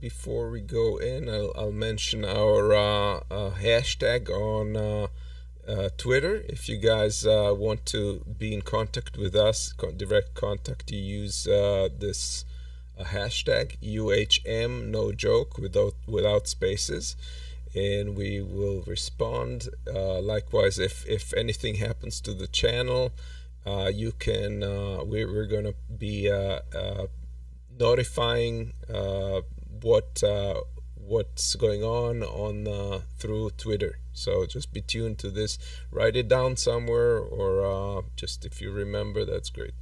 Before we go in, I'll mention our hashtag on Twitter. If you guys want to be in contact with us, direct contact, you use this hashtag UHM, no joke, without spaces, and we will respond. Likewise, if anything happens to the channel, you can we're going to be notifying what's going on through Twitter. So just be tuned to this. Write it down somewhere, or just if you remember, that's great.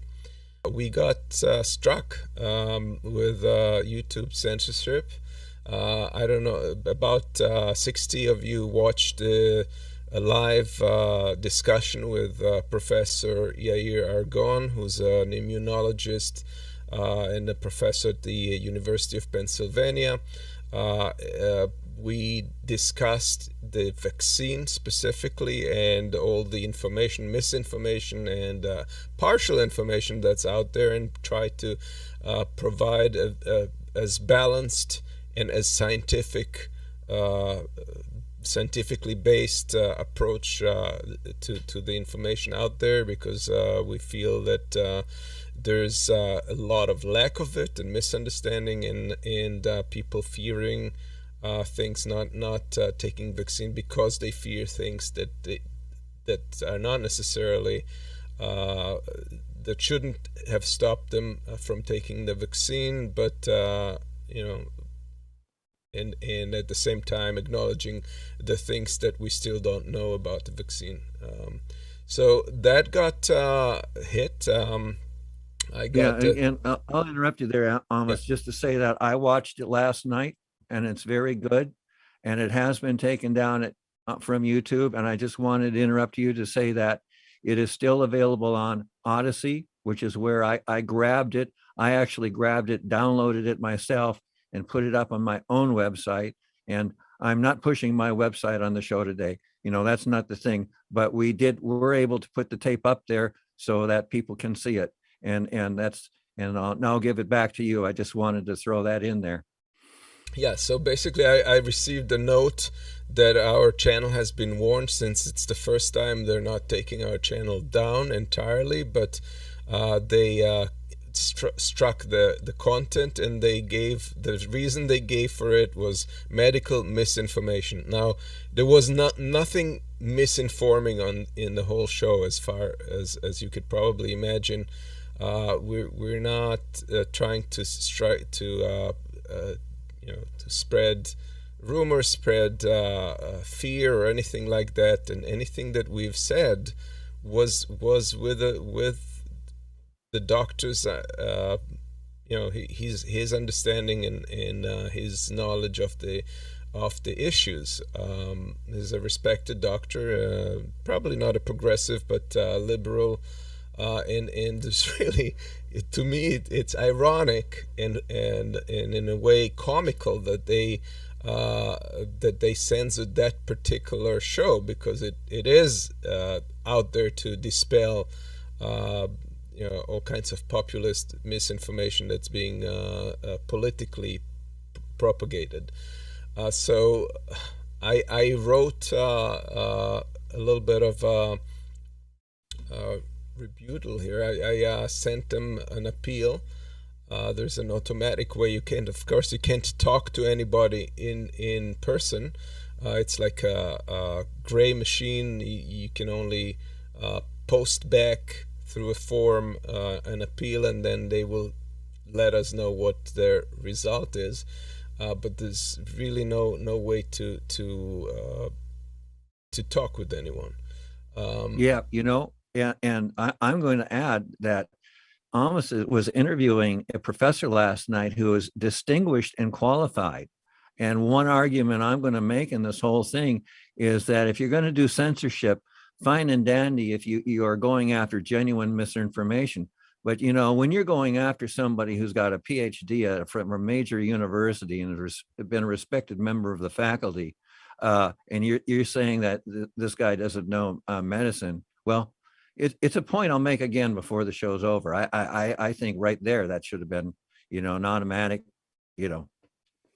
We got struck with YouTube censorship. I don't know, about 60 of you watched a live discussion with Professor Yair Argon, who's an immunologist and a professor at the University of Pennsylvania. We discussed the vaccine specifically and all the information, misinformation, and partial information that's out there, and try to provide as balanced and as scientifically based approach to the information out there, because we feel that there's a lot of lack of it and misunderstanding, and people fearing things, not taking vaccine because they fear things that are not necessarily that shouldn't have stopped them from taking the vaccine, but and at the same time acknowledging the things that we still don't know about the vaccine. So that got hit. I got and I'll interrupt you there, Amos, just to say that I watched it last night, and it's very good, and it has been taken down from YouTube. And I just wanted to interrupt you to say that it is still available on Odyssey, which is where I grabbed it. I actually grabbed it, downloaded it myself, and put it up on my own website. And I'm not pushing my website on the show today. That's not the thing. But we're able to put the tape up there so that people can see it. And I'll now give it back to you. I just wanted to throw that in there. Yeah, so basically I received a note that our channel has been warned, since it's the first time they're not taking our channel down entirely, but they struck the content, and the reason they gave for it was medical misinformation. Now, there was nothing misinforming in the whole show, as far as you could probably imagine. We're not trying to spread rumors, spread fear, or anything like that. And anything that we've said was with the doctor's, his understanding and his knowledge of the issues. He's a respected doctor, probably not a progressive, but liberal. And it's really, to me, it's ironic and in a way comical that they censored that particular show, because it is out there to dispel all kinds of populist misinformation that's being politically propagated. So I wrote a little bit of rebuttal here. I sent them an appeal. There's an automatic way you can't talk to anybody in person. It's like a gray machine. You can only post back through a form an appeal, and then they will let us know what their result is. But there's really no way to talk with anyone. And I'm going to add that Amos was interviewing a professor last night who is distinguished and qualified. And one argument I'm going to make in this whole thing is that if you're going to do censorship, fine and dandy if you are going after genuine misinformation. But, when you're going after somebody who's got a PhD from a major university and has been a respected member of the faculty, and you're saying that this guy doesn't know medicine, well, it's a point I'll make again before the show's over. I think right there that should have been, an automatic,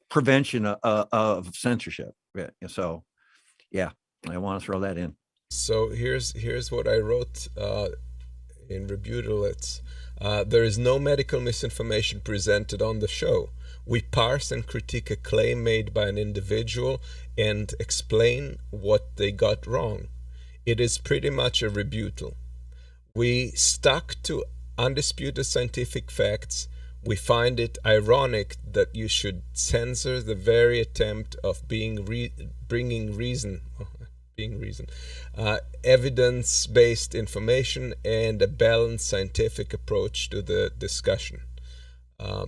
prevention of censorship. So, yeah, I want to throw that in. So here's what I wrote in rebuttal. It's there is no medical misinformation presented on the show. We parse and critique a claim made by an individual and explain what they got wrong. It is pretty much a rebuttal. We stuck to undisputed scientific facts. We find it ironic that you should censor the very attempt of bringing reason, evidence-based information and a balanced scientific approach to the discussion.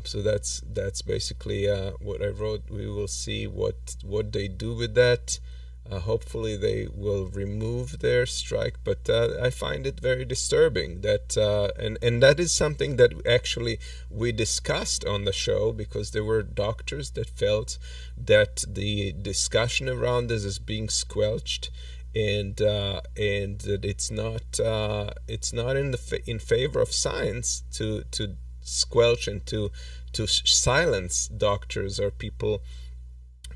So that's basically what I wrote. We will see what they do with that. Hopefully they will remove their strike, but I find it very disturbing that and that is something that actually we discussed on the show, because there were doctors that felt that the discussion around this is being squelched, and that it's not in favor of science to squelch and to silence doctors or people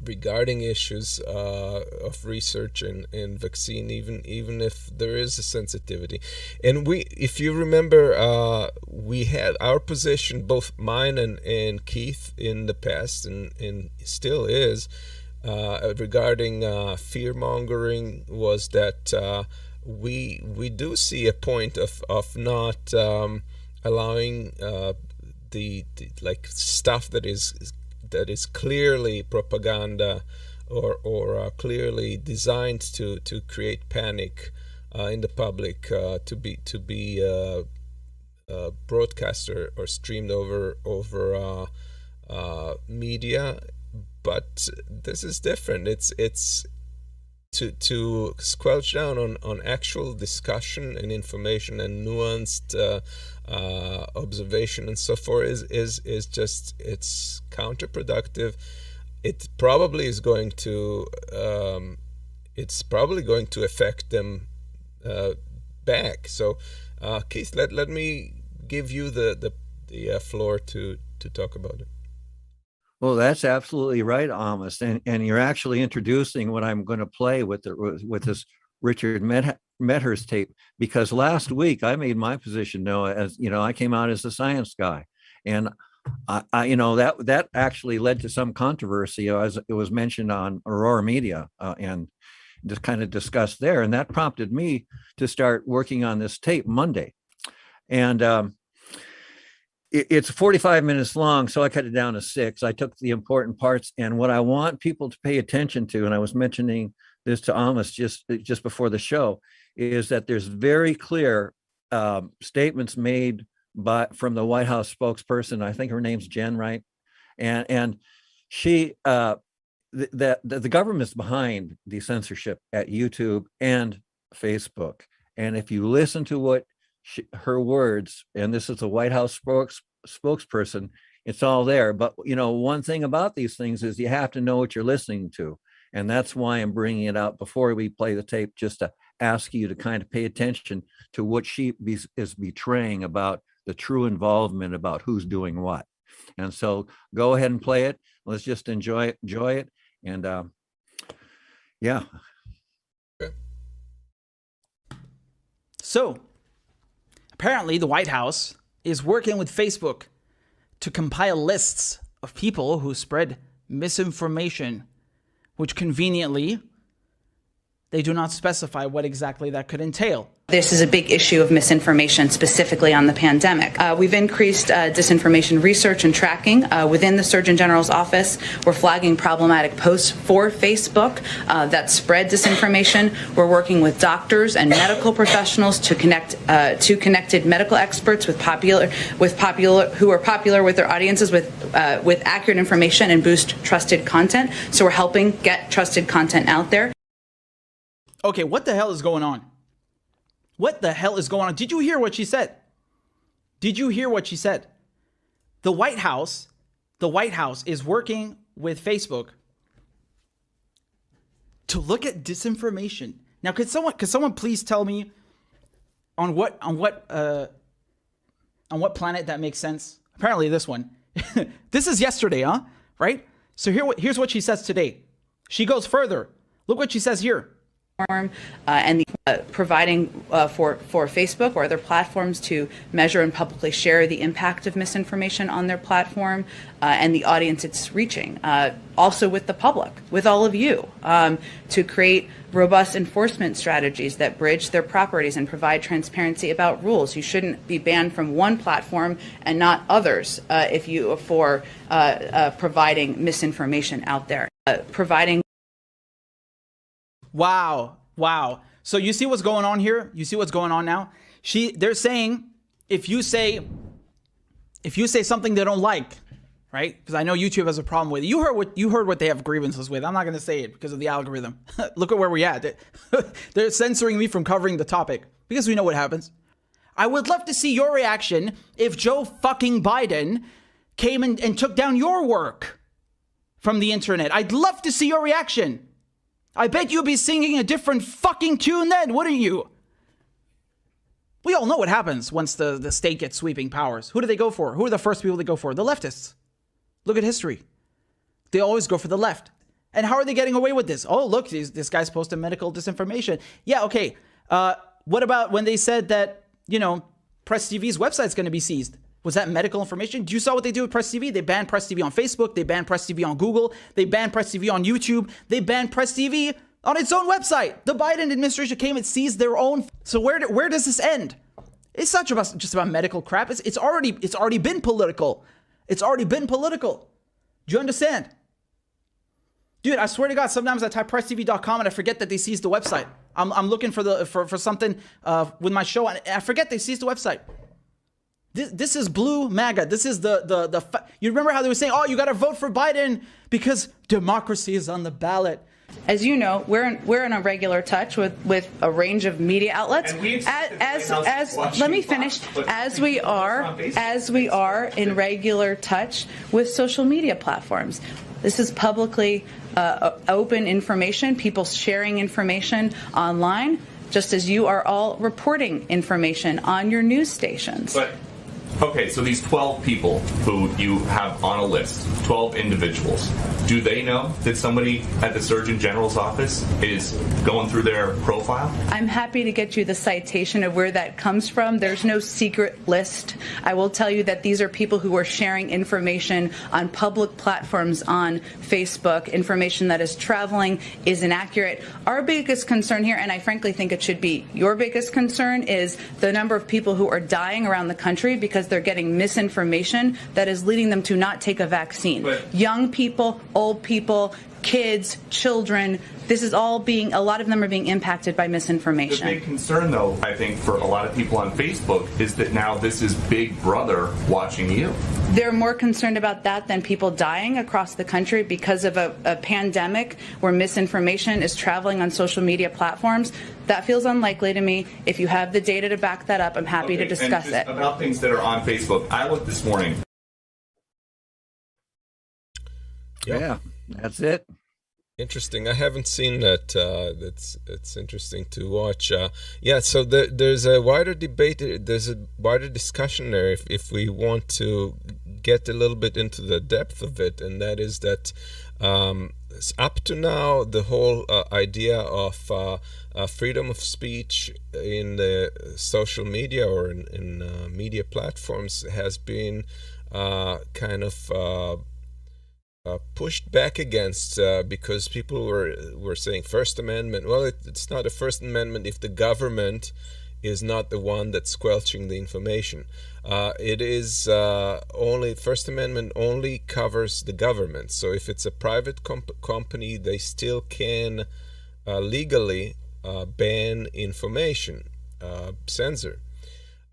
regarding issues of research and vaccine, even if there is a sensitivity. And if you remember, we had our position, both mine and Keith in the past, and still is, regarding fear mongering, was that we do see a point of not allowing the like stuff that is clearly propaganda or clearly designed to create panic in the public to be broadcast or streamed over media. But this is different. It's to squelch down on actual discussion and information and nuanced observation and so forth is just, it's counterproductive. It probably is going to affect them back. So Keith, let me give you the floor to talk about it. Well, that's absolutely right, Amos, and you're actually introducing what I'm going to play with this Richard Medhurst tape, because last week I made my position known as, I came out as the science guy, and I that actually led to some controversy, as it was mentioned on Aurora Media, and just kind of discussed there, and that prompted me to start working on this tape Monday, and it's 45 minutes long, so I cut it down to 6. I took the important parts, and what I want people to pay attention to, and I was mentioning this to Amos just before the show, is that there's very clear statements made from the White House spokesperson. I think her name's Jen, right? And she, the government's behind the censorship at YouTube and Facebook. And if you listen to what her words, and this is the White House spokesperson, it's all there. But one thing about these things is you have to know what you're listening to, and that's why I'm bringing it out before we play the tape, just to ask you to kind of pay attention to what she is betraying about the true involvement about who's doing what. And so go ahead and play it. Let's just enjoy it, and yeah. So apparently the White House is working with Facebook to compile lists of people who spread misinformation, which conveniently, they do not specify what exactly that could entail. This is a big issue of misinformation, specifically on the pandemic. We've increased disinformation research and tracking within the Surgeon General's office. We're flagging problematic posts for Facebook that spread disinformation. We're working with doctors and medical professionals to connect to connected medical experts who are popular with their audiences with accurate information and boost trusted content. So we're helping get trusted content out there. Okay, what the hell is going on? What the hell is going on? Did you hear what she said? Did you hear what she said? The White House is working with Facebook to look at disinformation. Now, could someone please tell me on what planet that makes sense? Apparently this one. This is yesterday, huh? Right? So here's what she says today. She goes further. Look what she says here. And providing for Facebook or other platforms to measure and publicly share the impact of misinformation on their platform and the audience it's reaching. Also with the public, with all of you, to create robust enforcement strategies that bridge their properties and provide transparency about rules. You shouldn't be banned from one platform and not others if you for providing misinformation out there. Wow. So you see what's going on here? You see what's going on now? They're saying if you say something they don't like, right? Because I know YouTube has a problem with it. You heard what they have grievances with. I'm not going to say it because of the algorithm. Look at where we're at. They're censoring me from covering the topic because we know what happens. I would love to see your reaction if Joe fucking Biden came and took down your work from the internet. I'd love to see your reaction. I bet you'd be singing a different fucking tune then, wouldn't you? We all know what happens once the state gets sweeping powers. Who do they go for? Who are the first people they go for? The leftists. Look at history. They always go for the left. And how are they getting away with this? Oh, look, this guy's posting medical disinformation. Yeah, okay. What about when they said that, Press TV's website's going to be seized? Was that medical information? You saw what they do with Press TV? They banned Press TV on Facebook. They banned Press TV on Google. They banned Press TV on YouTube. They banned Press TV on its own website. The Biden administration came and seized their own. So where does this end? It's not just about medical crap. It's already been political. It's already been political. Do you understand? Dude, I swear to God, sometimes I type presstv.com and I forget that they seized the website. I'm looking for something with my show and I forget they seized the website. This is blue MAGA. This is you remember how they were saying, oh, you got to vote for Biden because democracy is on the ballot. As you know, we're in a regular touch with a range of media outlets. Let me finish. As we are in regular touch with social media platforms. This is publicly open information, people sharing information online, just as you are all reporting information on your news stations. Okay, so these 12 people who you have on a list, 12 individuals, do they know that somebody at the Surgeon General's office is going through their profile? I'm happy to get you the citation of where that comes from. There's no secret list. I will tell you that these are people who are sharing information on public platforms on Facebook, information that is traveling, is inaccurate. Our biggest concern here, and I frankly think it should be your biggest concern, is the number of people who are dying around the country because they're getting misinformation that is leading them to not take a vaccine. Young people, old people, kids, children, this is all a lot of them are being impacted by misinformation. The big concern, though, I think, for a lot of people on Facebook is that now this is Big Brother watching you. They're more concerned about that than people dying across the country because of a pandemic where misinformation is traveling on social media platforms. That feels unlikely to me. If you have the data to back that up, I'm happy to discuss it. About things that are on Facebook, I looked this morning. Yeah, that's it. Interesting. I haven't seen that. It's interesting to watch. So there's a wider debate. There's a wider discussion there if we want to get a little bit into the depth of it, and that is that up to now, the whole idea of freedom of speech in the social media or in media platforms has been kind of pushed back against because people were saying First Amendment. Well, it's not a First Amendment if the government is not the one that's squelching the information. It is only First Amendment only covers the government. So if it's a private company, they still can legally ban information, censor.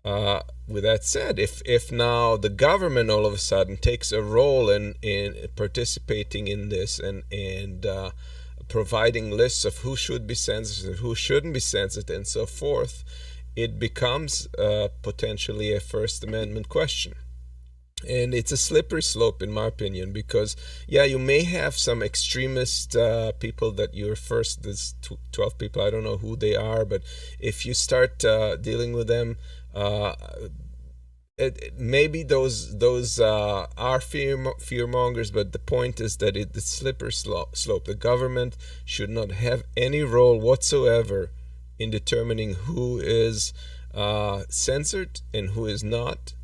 With that said, if now the government all of a sudden takes a role in participating in this and providing lists of who should be censored, who shouldn't be censored, and so forth, it becomes potentially a First Amendment question. And it's a slippery slope, in my opinion, because, you may have some extremist people that you're first, there's 12 people, I don't know who they are, but if you start dealing with them, maybe those are fear mongers, but the point is that it's slippery slope. The government should not have any role whatsoever in determining who is censored and who is not,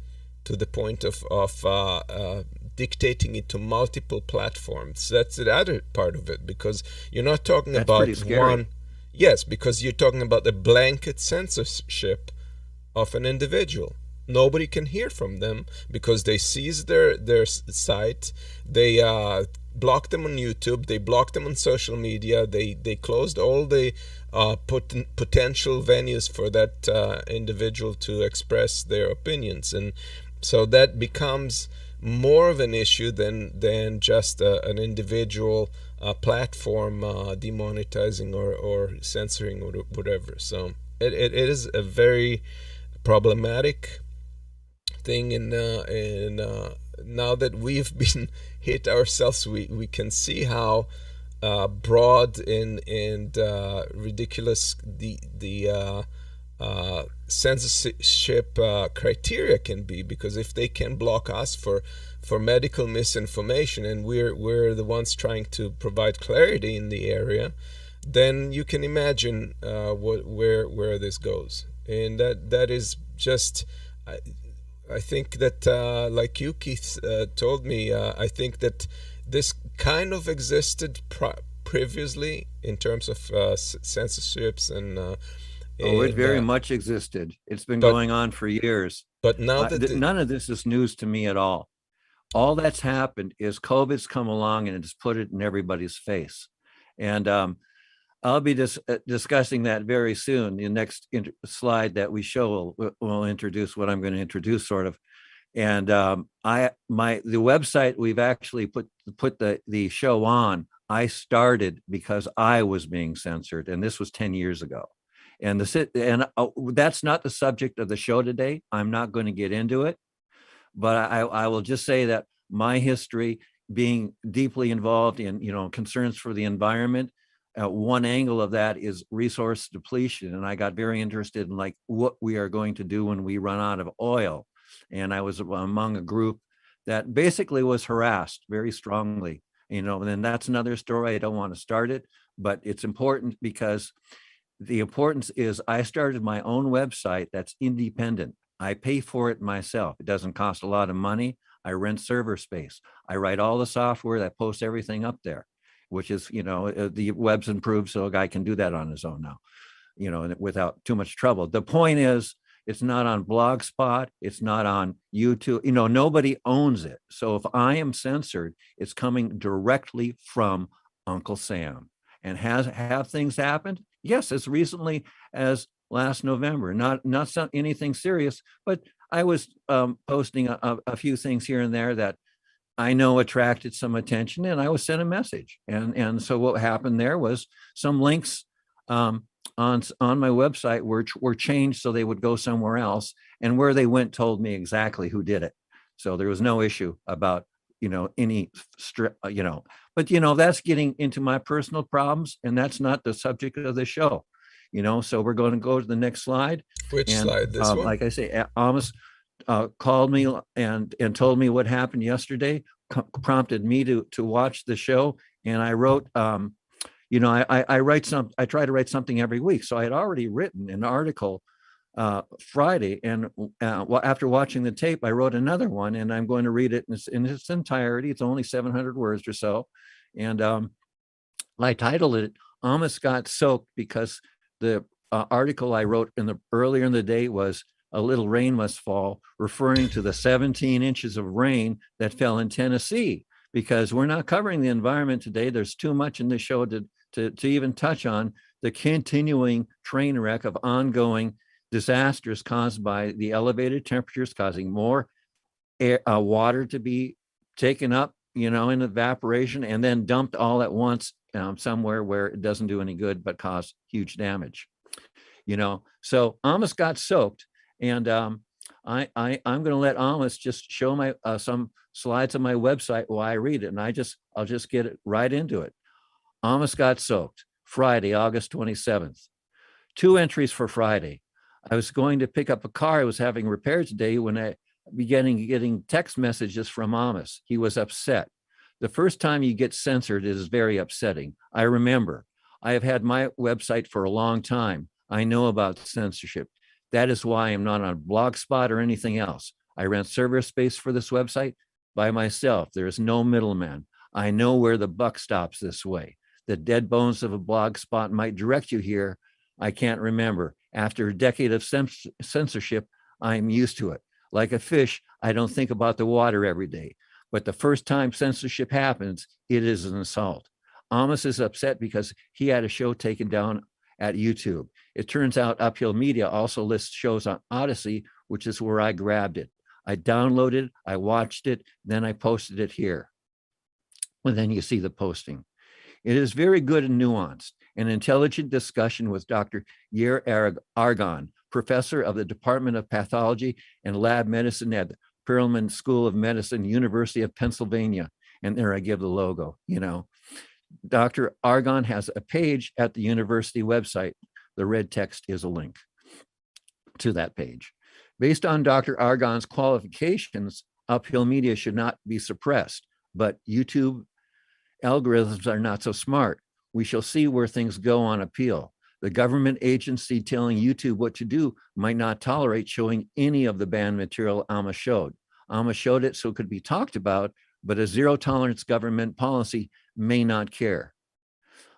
to the point of dictating it to multiple platforms. That's the other part of it, because you're not talking That's about pretty scary. one. Yes, because you're talking about the blanket censorship of an individual. Nobody can hear from them because they seize their site. They blocked them on YouTube. They blocked them on social media. They closed all the potential venues for that individual to express their opinions, and so that becomes more of an issue than just an individual platform demonetizing or censoring or whatever. So it is a very problematic thing, and now that we've been hit ourselves, we can see how broad and ridiculous the censorship criteria can be, because if they can block us for medical misinformation, and we're the ones trying to provide clarity in the area, then you can imagine where this goes. And that is just, I think that like you, Keith, told me, I think that this kind of existed previously in terms of censorships and it very much existed. It's been going on for years. But now that none of this is news to me at all. All that's happened is COVID's come along and it's put it in everybody's face. And I'll be discussing that very soon. The next slide that we show will introduce what I'm going to introduce, sort of. And the website we've actually put the show on, I started because I was being censored, and this was 10 years ago. And that's not the subject of the show today. I'm not going to get into it, but I will just say that my history, being deeply involved in concerns for the environment, one angle of that is resource depletion, and I got very interested in what we are going to do when we run out of oil. And I was among a group that basically was harassed very strongly. And then that's another story. I don't want to start it, but it's important because the importance is I started my own website that's independent. I pay for it myself. It doesn't cost a lot of money. I rent server space. I write all the software that posts everything up there, which is, the web's improved, so a guy can do that on his own now, without too much trouble. The point is, it's not on Blogspot. It's not on YouTube. Nobody owns it. So if I am censored, it's coming directly from Uncle Sam. And have things happened? Yes, as recently as last November. Not anything serious, but I was posting a few things here and there that I know attracted some attention, and I was sent a message. And so what happened there was some links on my website were changed so they would go somewhere else, and where they went told me exactly who did it. So there was no issue about any strip, but that's getting into my personal problems, and that's not the subject of the show. So we're going to go to the next slide. Which slide? This one? Like I say, Amos called me and told me what happened yesterday, prompted me to watch the show, and I wrote. I try to write something every week, so I had already written an article Friday, and after watching the tape, I wrote another one, and I'm going to read it in its entirety. It's only 700 words or so, and I titled it "Amos Got Soaked" because the article I wrote earlier in the day was "A Little Rain Must Fall," referring to the 17 inches of rain that fell in Tennessee. Because we're not covering the environment today. There's too much in the show to even touch on the continuing train wreck of ongoing disasters caused by the elevated temperatures, causing more water to be taken up, in evaporation, and then dumped all at once somewhere where it doesn't do any good but cause huge damage. So Amos got soaked, and I'm going to let Amos just show my some slides on my website while I read it, and I'll just get it right into it. Amos got soaked. Friday, August 27th. 2 entries for Friday. I was going to pick up a car I was having repaired today when beginning getting text messages from Amos. He was upset. The first time you get censored is very upsetting. I remember. I have had my website for a long time. I know about censorship. That is why I'm not on Blogspot or anything else. I rent server space for this website by myself. There is no middleman. I know where the buck stops this way. The dead bones of a Blogspot might direct you here. I can't remember. After a decade of censorship, I'm used to it. Like a fish, I don't think about the water every day. But the first time censorship happens, it is an assault. Amos is upset because he had a show taken down at YouTube. It turns out Uphill Media also lists shows on Odyssey, which is where I grabbed it. I downloaded it, I watched it, then I posted it here. And then you see the posting. It is very good and nuanced. An intelligent discussion with Dr. Yair Argon, professor of the Department of Pathology and Lab Medicine at the Perelman School of Medicine, University of Pennsylvania. And there I give the logo, you know. Dr. Argon has a page at the university website. The red text is a link to that page. Based on Dr. Argon's qualifications, Uphill Media should not be suppressed, but YouTube algorithms are not so smart. We shall see where things go on appeal. The government agency telling YouTube what to do might not tolerate showing any of the banned material Amos showed. Amos showed it so it could be talked about, but a zero tolerance government policy may not care.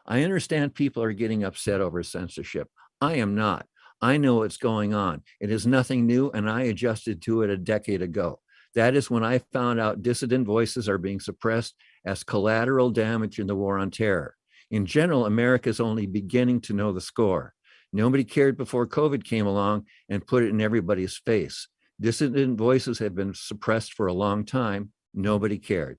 I understand people are getting upset over censorship. I am not. I know what's going on. It is nothing new, and I adjusted to it a decade ago. That is when I found out dissident voices are being suppressed as collateral damage in the war on terror. In general, America is only beginning to know the score. Nobody cared before COVID came along and put it in everybody's face. Dissident voices have been suppressed for a long time. Nobody cared.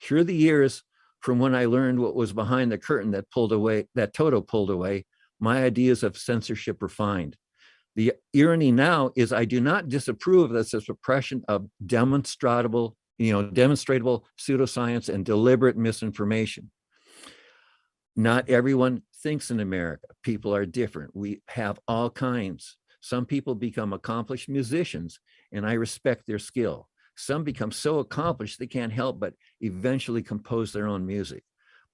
Through the years, from when I learned what was behind the curtain that Toto pulled away, my ideas of censorship refined. The irony now is I do not disapprove of the suppression of demonstrable pseudoscience and deliberate misinformation. Not everyone thinks in America. People are different. We have all kinds. Some people become accomplished musicians, and I respect their skill. Some become so accomplished they can't help but eventually compose their own music.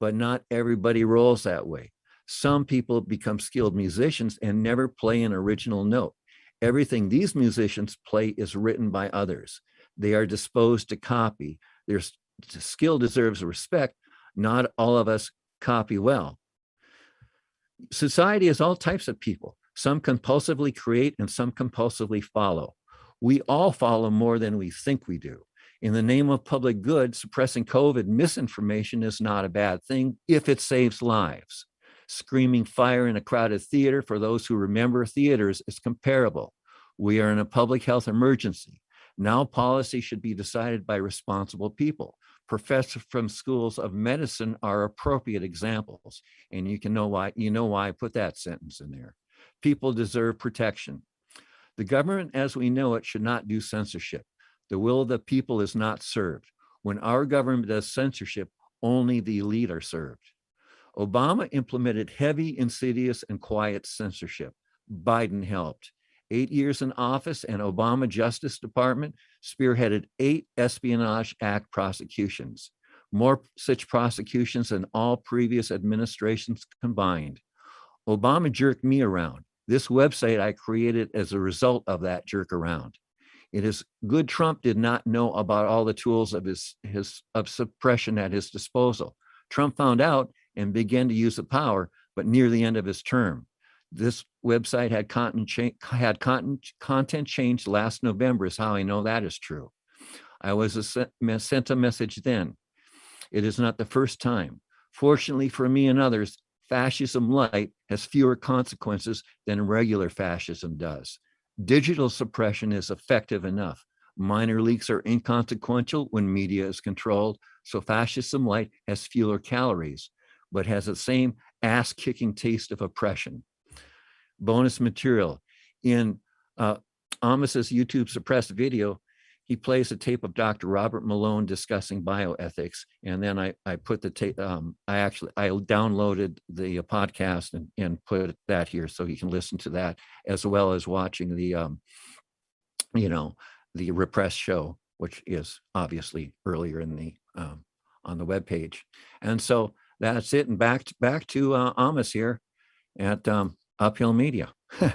But not everybody rolls that way. Some people become skilled musicians and never play an original note. Everything these musicians play is written by others. They are disposed to copy. Their skill deserves respect. Not all of us copy well. Society has all types of people. Some compulsively create and some compulsively follow. We all follow more than we think we do. In the name of public good, suppressing COVID misinformation is not a bad thing if it saves lives. Screaming fire in a crowded theater, for those who remember theaters, is comparable. We are in a public health emergency. Now policy should be decided by responsible people. Professors from schools of medicine are appropriate examples. And you know why I put that sentence in there. People deserve protection. The government as we know it should not do censorship. The will of the people is not served. When our government does censorship, only the elite are served. Obama implemented heavy, insidious, and quiet censorship. Biden helped. 8 years in office, and Obama Justice Department spearheaded 8 Espionage Act prosecutions, more such prosecutions than all previous administrations combined. Obama jerked me around. This website I created as a result of that jerk around. It is good Trump did not know about all the tools of suppression at his disposal. Trump found out and began to use the power, but near the end of his term. This website had content changed last November, is how I know that is true. I was sent a message then. It is not the first time. Fortunately for me and others, fascism light has fewer consequences than regular fascism does. Digital suppression is effective enough. Minor leaks are inconsequential when media is controlled, so fascism light has fewer calories, but has the same ass-kicking taste of oppression. Bonus material. In Amos's YouTube suppressed video, he plays a tape of Dr. Robert Malone discussing bioethics, and then I put the tape. I downloaded the podcast and put that here so you can listen to that as well as watching the the repressed show, which is obviously earlier in the on the webpage. And so that's it. And back to Amos here at Uphill Media. I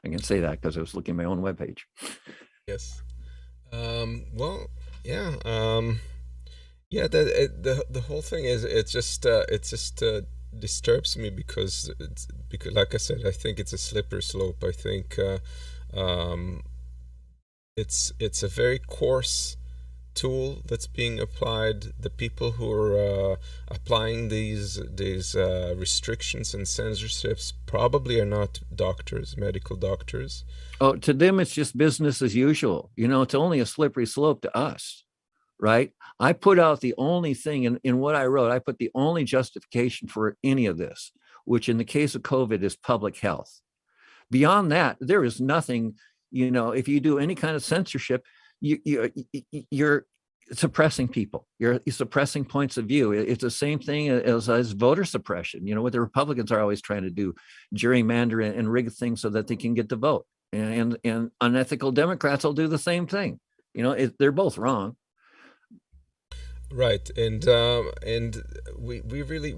can say that because I was looking at my own webpage. Yes. Well, yeah. Yeah. The whole thing is it just disturbs me because like I said, I think it's a slippery slope. I think it's a very coarse tool that's being applied. The people who are applying these restrictions and censorships probably are not doctors, medical doctors. Oh, to them, it's just business as usual. It's only a slippery slope to us, right? I put out the only thing in what I wrote, I put the only justification for any of this, which in the case of COVID is public health. Beyond that, there is nothing, if you do any kind of censorship, you're suppressing people. You're suppressing points of view. It's the same thing as voter suppression. What the Republicans are always trying to do, gerrymander and rig things so that they can get the vote. And unethical Democrats will do the same thing. They're both wrong. Right, and we really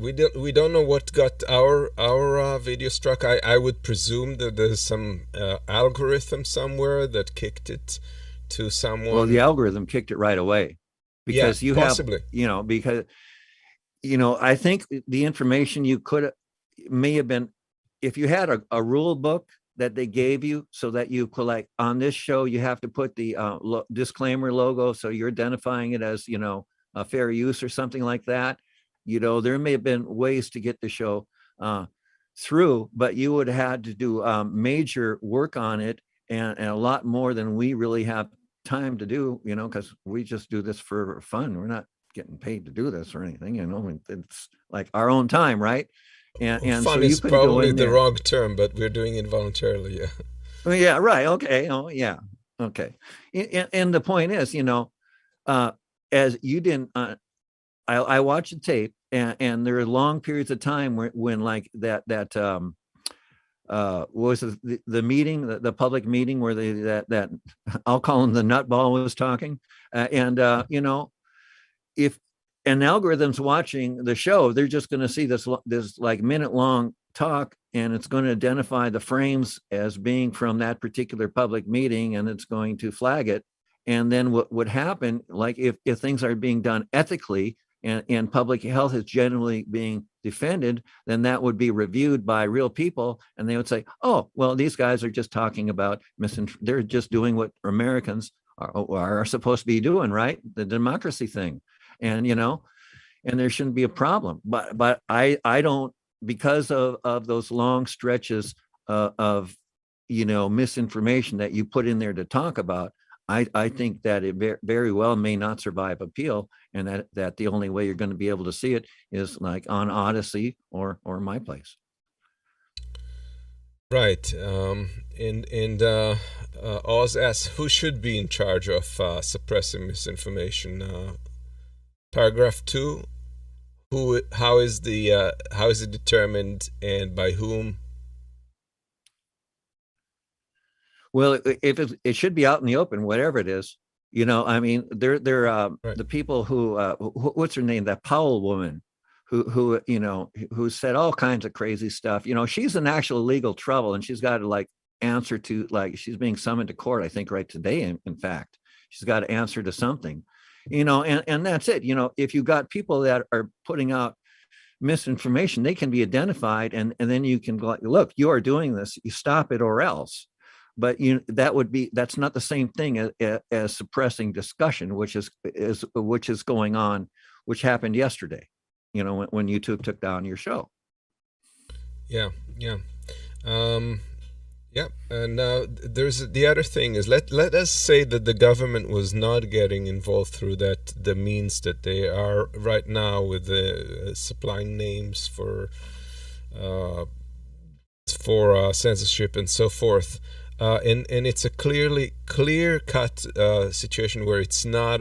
don't know what got our video struck. I would presume that there's some algorithm somewhere that kicked it to someone. Well, the algorithm kicked it right away because you possibly. have, because, I think the information may have been, if you had a rule book that they gave you so that you could, like on this show, you have to put the disclaimer logo. So you're identifying it as, a fair use or something like that. There may have been ways to get the show through, but you would have had to do major work on it and a lot more than we really have time to do, because we just do this for fun. We're not getting paid to do this or anything, it's like our own time, right? And fun so is probably the wrong term, but we're doing it voluntarily. Yeah. Well, yeah. Right. Okay. Oh, yeah. Okay. And the point is, as you didn't, I watched the tape, and there are long periods of time when like that what was the meeting, the public meeting where that I'll call him the nutball was talking, if an algorithm's watching the show, they're just going to see this like minute long talk, and it's going to identify the frames as being from that particular public meeting, and it's going to flag it. And then what would happen, like if things are being done ethically and public health is generally being defended, then that would be reviewed by real people. And they would say, oh, well, these guys are just talking about they're just doing what Americans are supposed to be doing, right? The democracy thing. And, and there shouldn't be a problem. But I don't, because of those long stretches of misinformation that you put in there to talk about, I think that it very well may not survive appeal, and that the only way you're going to be able to see it is like on Odyssey or my place. Right. And Oz asks, who should be in charge of suppressing misinformation? Paragraph 2. How is it determined, and by whom? Well, if it should be out in the open, whatever it is, they're Right. the people who what's her name, that Powell woman who said all kinds of crazy stuff. She's in actual legal trouble, and she's got to answer to, she's being summoned to court, I think right today. In fact, she's got to answer to something, and that's it. If you got people that are putting out misinformation, they can be identified, and then you can go, look, you are doing this, you stop it or else. But that's not the same thing as suppressing discussion, which is going on, which happened yesterday, when YouTube took down your show. Yeah. And there's the other thing is, let us say that the government was not getting involved through the means that they are right now with the supplying names for censorship and so forth. And it's a clear-cut situation where it's not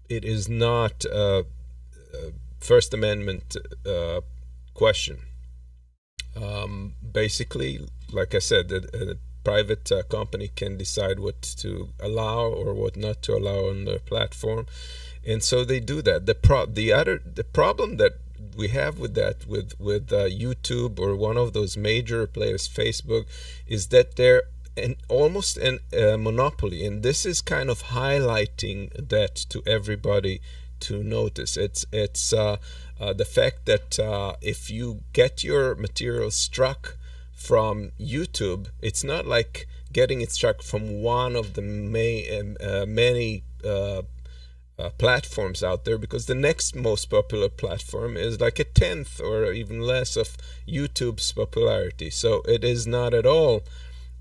it is not a First Amendment question. Basically, like I said, private company can decide what to allow or what not to allow on their platform, and so they do that. The problem that we have with that with YouTube or one of those major players, Facebook, is that they're almost a monopoly, and this is kind of highlighting that to everybody to notice. It's the fact that if you get your material struck from YouTube, it's not like getting it struck from one of the many platforms out there, because the next most popular platform is like a tenth or even less of YouTube's popularity. So it is not at all.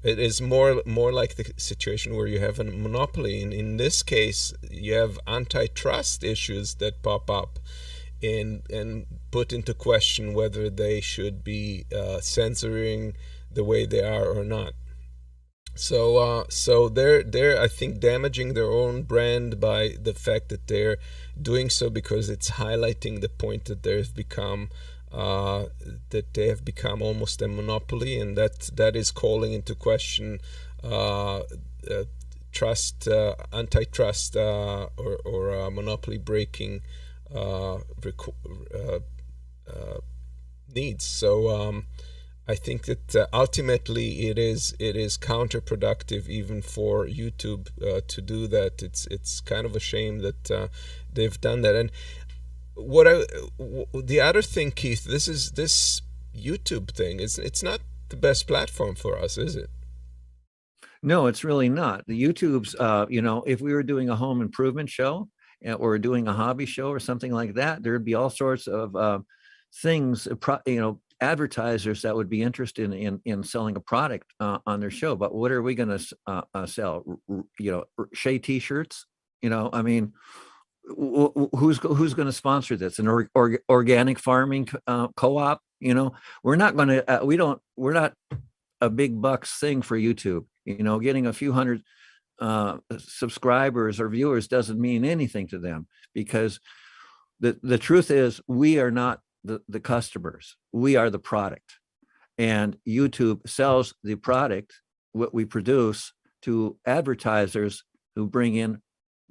It is more like the situation where you have a monopoly. And in this case, you have antitrust issues that pop up and put into question whether they should be censoring the way they are or not. So they're I think damaging their own brand by the fact that they're doing so, because it's highlighting the point that they've become almost a monopoly, and that is calling into question trust, antitrust, or monopoly breaking needs. So I think that ultimately it is counterproductive even for YouTube to do that. It's kind of a shame that they've done that. And the other thing, Keith, this YouTube thing it's not the best platform for us, is it? No, it's really not. The YouTube's, if we were doing a home improvement show or doing a hobby show or something like that, there'd be all sorts of things, advertisers that would be interested in selling a product on their show. But what are we going to sell? Shea t-shirts? I mean, who's going to sponsor this? An organic farming co-op? We're not going to. We're not a big bucks thing for YouTube. Getting a few hundred subscribers or viewers doesn't mean anything to them, because the truth is we are not the customers. We are the product, and YouTube sells the product, what we produce, to advertisers who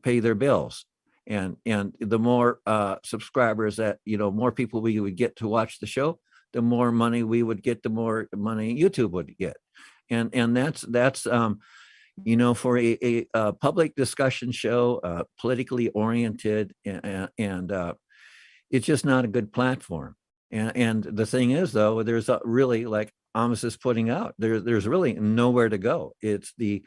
pay their bills. And the more subscribers that, more people we would get to watch the show, the more money we would get, the more money YouTube would get. And that's for a public discussion show, politically oriented, and it's just not a good platform. And the thing is, though, there's really, like Amos is putting out, there's really nowhere to go. It's the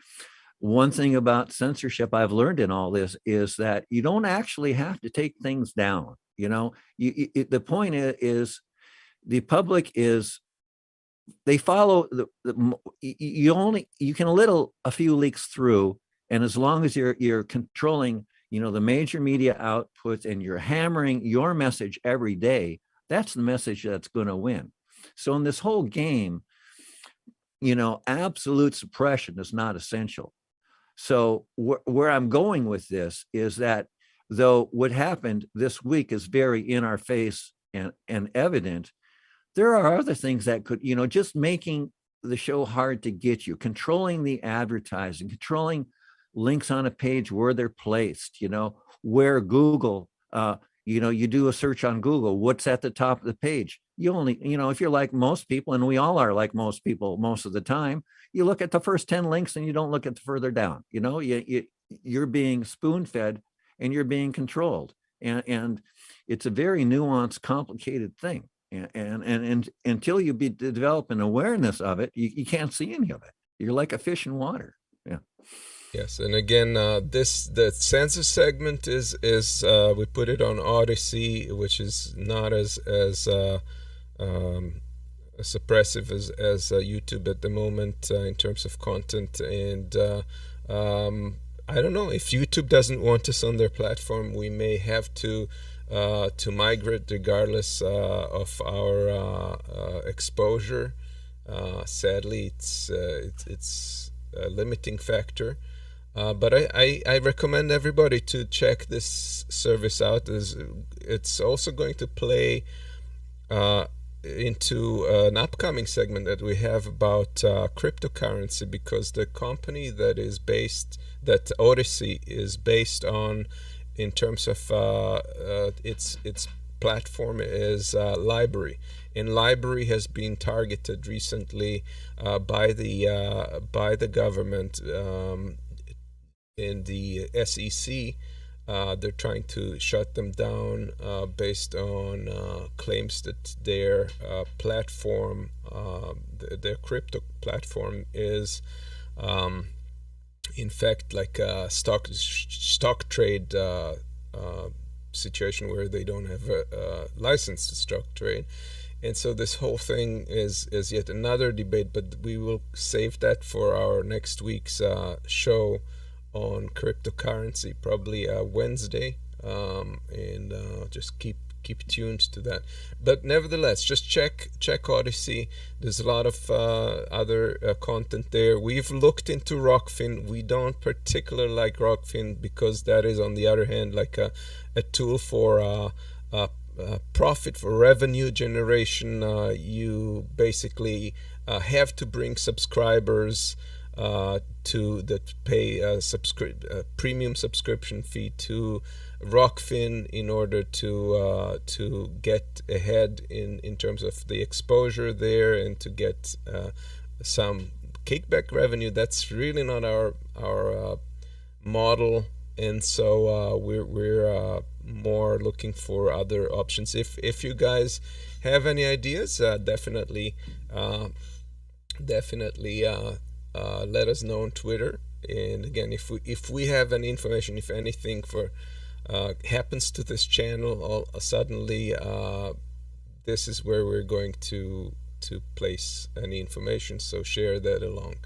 one thing about censorship I've learned in all this is that you don't actually have to take things down. The point is the public they follow you can a few leaks through, and as long as you're controlling the major media outputs and you're hammering your message every day, that's the message that's going to win. So in this whole game, absolute suppression is not essential. So where I'm going with this is that, though what happened this week is very in our face and evident, there are other things that could, just making the show hard to get you, controlling the advertising, controlling links on a page, where they're placed, where Google, you do a search on Google, what's at the top of the page. You only, if you're like most people, and we all are like most people most of the time, you look at the first 10 links and you don't look at the further down. You're being spoon-fed and you're being controlled. And it's a very nuanced, complicated thing. And until you develop an awareness of it, you can't see any of it. You're like a fish in water. Yeah. Yes, and again, the censor segment is we put it on Odyssey, which is not as suppressive as YouTube at the moment in terms of content. And I don't know, if YouTube doesn't want us on their platform, we may have to migrate regardless of our exposure. Sadly, it's a limiting factor. But I recommend everybody to check this service out. It's also going to play into an upcoming segment that we have about cryptocurrency, because the company that Odyssey is based on, in terms of its platform, is Library. And Library has been targeted recently by the government in the SEC. They're trying to shut them down based on claims that their platform, their crypto platform, is in fact like a stock trade situation where they don't have a license to stock trade. And so this whole thing is yet another debate, but we will save that for our next week's show on cryptocurrency, probably Wednesday, and just keep tuned to that. But nevertheless, just check Odyssey. There's a lot of other content there. We've looked into Rockfin. We don't particularly like Rockfin because that is, on the other hand, like a tool for profit, for revenue generation. You basically have to bring subscribers that pay a premium subscription fee to Rockfin in order to get ahead in terms of the exposure there, and to get some kickback revenue. That's really not our model, and so we're more looking for other options. If you guys have any ideas, definitely let us know on Twitter. And again, if we have any information, if anything happens to this channel, suddenly this is where we're going to place any information. So share that along.